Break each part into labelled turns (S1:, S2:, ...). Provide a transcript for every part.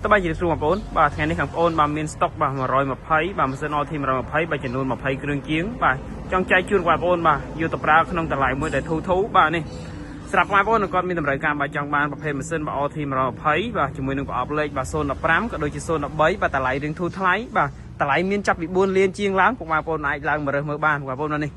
S1: តើជាស្រួលបងប្អូនបាទថ្ងៃនេះខាងបងប្អូនបានមានស្តុកបាទ120បាទម៉ាស៊ីន OT 120បាទចំនួន20គ្រឿងជាងបាទចង់ចែកជូនបងប្អូនបាទយកទៅប្រើក្នុងតម្លៃមួយដែលធូរបាទនេះស្រាប់បងប្អូនគាត់មានតម្រូវការបាទចង់បានប្រភេទម៉ាស៊ីនបាទ OT 120បាទជាមួយនឹងប្រអប់លេខបាទ015ក៏ដូចជា013បាទតម្លៃរៀងធូរថ្លៃបាទតម្លៃមានចាប់ពី4លានជាងឡើងបងប្អូនអាចឡើងមករើសមើលបានបងប្អូននេះ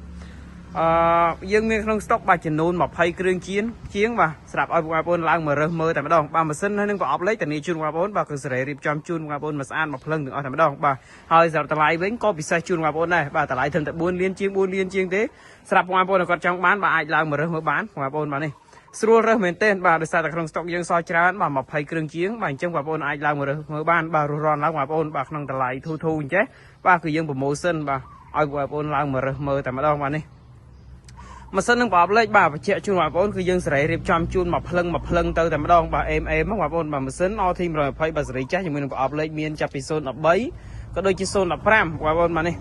S1: យើងមានក្នុងស្តុកបាទចំនួន20គ្រឿងជាងបាទស្រាប់ឲ្យបងប្អូនឡើងមករើសមើលតែម្ដងបាទម៉ាស៊ីនហើយនឹងប្រអប់លេខតានីជូនបងប្អូនបាទគឺសេរីរៀបចំជូនបងប្អូនមកស្អាតមកភ្លឹងទាំងអស់តែម្ដងបាទហើយសម្រាប់តម្លៃវិញក៏ពិសេសជូនបងប្អូនដែរបាទតម្លៃត្រឹមតែ4លានជាងទេស្រាប់បងប្អូនគាត់ចង់បានបាទអាចឡើងមករើសមើលបានបងប្អូនបាទនេះស្រួលរើសមែនទេបាទដោយសារតែក្នុងស្តុកយើងសល់ច្រើនបាទ20គ្រឿងជាងបាទអញ្ចឹងបងប្អូនអាចឡើងមករើសមើលបានបាទរស់រាន់ឡើងបងប្អូនបាទក្នុងតម្លៃធូរអញ្ចេះបាទគឺយើងប្រម៉ូសិនបាទឲ្យបងប្អូនឡើងមករើសមើលតែម្ដងបាទនេះម៉ាស៊ីននឹងប្រអប់លេខបាទបញ្ជាក់ជូនបងប្អូនគឺយើងសេរីរៀបចំជូនមកភ្លឹងទៅតែម្ដងបាទអេមបងប្អូនបាទម៉ាស៊ីន OT 120បាទសេរីចាស់ជាមួយនឹងប្រអប់លេខមានចាប់ពី013ក៏ដូចជា015បងប្អូនបាទនេះ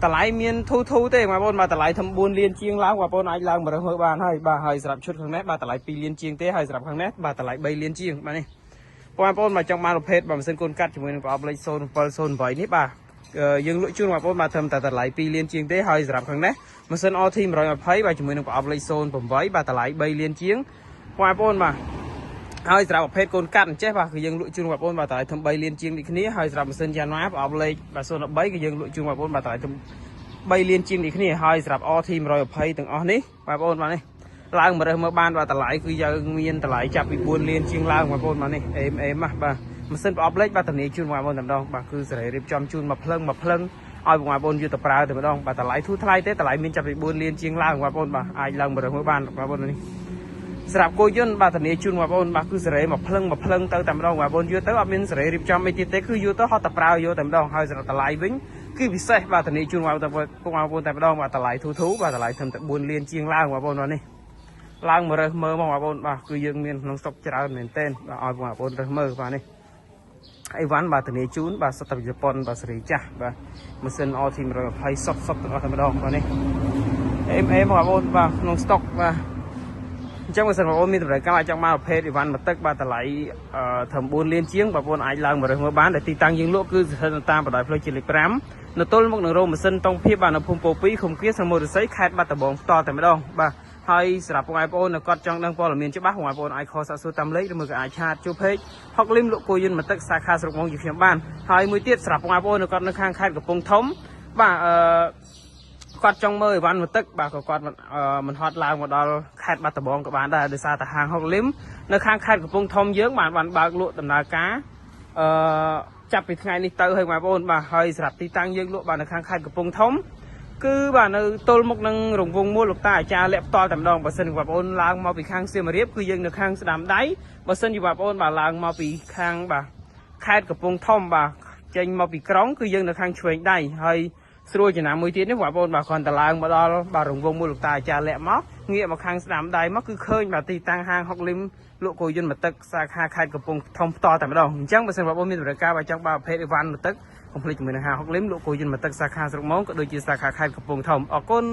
S1: តម្លៃមានធូរទេបងប្អូនបាទតម្លៃធំ4លានជាងឡើងបងប្អូនអាចឡើងមករើសមើលបានហើយបាទហើយសម្រាប់ឈុតខាងនេះបាទតម្លៃ2លានជាងទេហើយសម្រាប់ខាងនេះបាទតម្លៃ3លានជាងបាទនេះបងប្អូនបាទចង់បានប្រភេទបាទម៉ាស៊ីនកូនកាត់ជាមួយនឹងប្រអប់លេខ0708នេះបាទយើងលក់ជូនបងប្អូនបាទត្រឹមតែតម្លៃ2លានជាងទេហើយសម្រាប់ខាងនេះម៉ាស៊ីន OT 120បាទជាមួយនឹងប្រអប់លេខ08បាទតម្លៃ3លានជាងបងប្អូនបាទហើយសម្រាប់ប្រភេទកូនកាត់អញ្ចេះបាទគឺយើងលក់ជូនបងប្អូនបាទតម្លៃធំ3លានជាងដូចគ្នាហើយសម្រាប់ម៉ាស៊ីនយ៉ាន់ម៉ាប្រអប់លេខបាទ03គឺយើងលក់ជូនបងប្អូនបាទតម្លៃធំ3លានជាងដូចគ្នាហើយសម្រាប់ OT 120ទាំងអស់នេះបងប្អូនបាទនេះឡើងមករើសមើលបានបាទតម្លៃគឺយើងមានតម្លៃចាប់ពី4លានជាងឡើងបងប្អូនបាទនេះអេមបាទម៉ាស៊ីនប្រអប់លេខបាទតានីជូនបងប្អូនតែម្ដងបាទគឺសេរីរៀបចំជូនមកភ្លឹងឲ្យបងប្អូនយកទៅប្រើតែម្ដងបាទតម្លៃធូរថ្លៃទេតម្លៃមានចាប់ពី4លានជាងឡើងបងប្អូនបាទអាចឡើងមករើសមើលបានបងប្អូននេះសម្រាប់គោយន្តបាទតានីជូនបងប្អូនបាទគឺសេរីមកភ្លឹងទៅតែម្ដងបងប្អូនយកទៅអត់មានសេរីរៀបចំអីទៀតទេគឺយកទៅហត់ទៅប្រើយកតែម្ដងហើយសម្រាប់តម្លៃវិញគឺពិសេសបាទតានីជូនបងប្អូនតែម្ដងបាទតម្លៃធូរបាទតម្លៃត្រឹមតែ4លានជាងឡើងបងប្អូនបាទនេះឡើងមករើសមើលបងប្អូនបាទគឺយើងមានក្នុងស្តុកច្រើនមែនទែនបាទឲ្យបងប្អូនរើសមើលបាទនេះអីវ៉ាន់បាទធានាជូនបាទសុទ្ធតែជប៉ុនបាទសេរីចាស់បាទម៉ាស៊ីន OT 120សុទ្ធទាំងអស់តែម្ដងបាទនេះអេមបងប្អូនបាទក្នុងស្តុកបាទអញ្ចឹងបើសិនបងប្អូនមានតម្រូវការអាចចង់មកប្រភេទអីវ៉ាន់មកទឹកបាទតម្លៃត្រឹម4លានជាងបងប្អូនអាចឡើងមករើសមើលបានដែលទីតាំងយើងលក់គឺស្ថិតនៅតាមបណ្ដោយផ្លូវជាតិលេខ5នៅទល់មុខនឹងរោងម៉ាស៊ីនតុងភាពបាទនៅភូមិពោ2ឃុំគៀសស្រុកមោរិស័យខេត្តបាត់ដំបងផ្ទាល់តែម្ដងបាទហើយសម្រាប់បងប្អូនគាត់ចង់ដឹងព័ត៌មានច្បាស់បងប្អូនអាចខលសាកសួរតាមលេខឬមួយក៏អាចឆាតជួបពេកហុកលឹមលក់គោយន្តមកទឹកសាខាស្រុកមងជាខ្ញុំបានហើយមួយទៀតសម្រាប់បងប្អូនគាត់នៅខាងខេត្តកំពង់ធំបាទគាត់ចង់មើលអីវ៉ាន់មកទឹកបាទក៏គាត់មិនហត់ឡើងមកដល់ខេត្តបាត់ដំបងក៏បានដែរដោយសារតែហាងហុកលឹមនៅខាងខេត្តកំពង់ធំយើងបានបើកលក់ដំណើរការចាប់ពីថ្ងៃនេះទៅហើយបងប្អូនបាទហើយសម្រាប់ទីតាំងយើងលក់បាទនៅខាងខេត្តកំពង់ធំគឺបាទនៅទល់មុខនឹងរង្វង់មូលលោកតាអាចារ្យលាក់ផ្ទាល់តែម្ដងបើសិនបងប្អូនឡើងមកពីខាងសៀមរាបគឺយើងនៅខាងស្ដាំដៃបើសិនជាបងប្អូនបាទឡើងមកពីខាងបាទខេត្តកំពង់ធំបាទចេញមកពីក្រុងគឺយើងនៅខាងឆ្វេងដៃហើយស្រួលចំណាំមួយទៀតនេះបងប្អូនបាទគ្រាន់តែឡើងមកដល់បាទរង្វង់មូលលោកតាអាចារ្យលាក់មកងាកមកខាងស្ដាំដៃមកគឺឃើញបាទទីតាំងហាងហុកលឹមលក់គោយន្តមកទឹកសាខាខេត្តកំពង់ធំផ្ទាល់តែម្ដងអញ្ចឹងបើសិនបងប្អូនមានតម្រូវការបាទចង់បើប្រភេទអីវ៉ាន់មកទឹកកុំភ្លេចជាមួយនឹងហាងហុកលឹមលក់គោយន្តមកទឹកសាខាស្រុកមងក៏ដូចជាសាខាខេត្តកំពង់ធំអរគុណ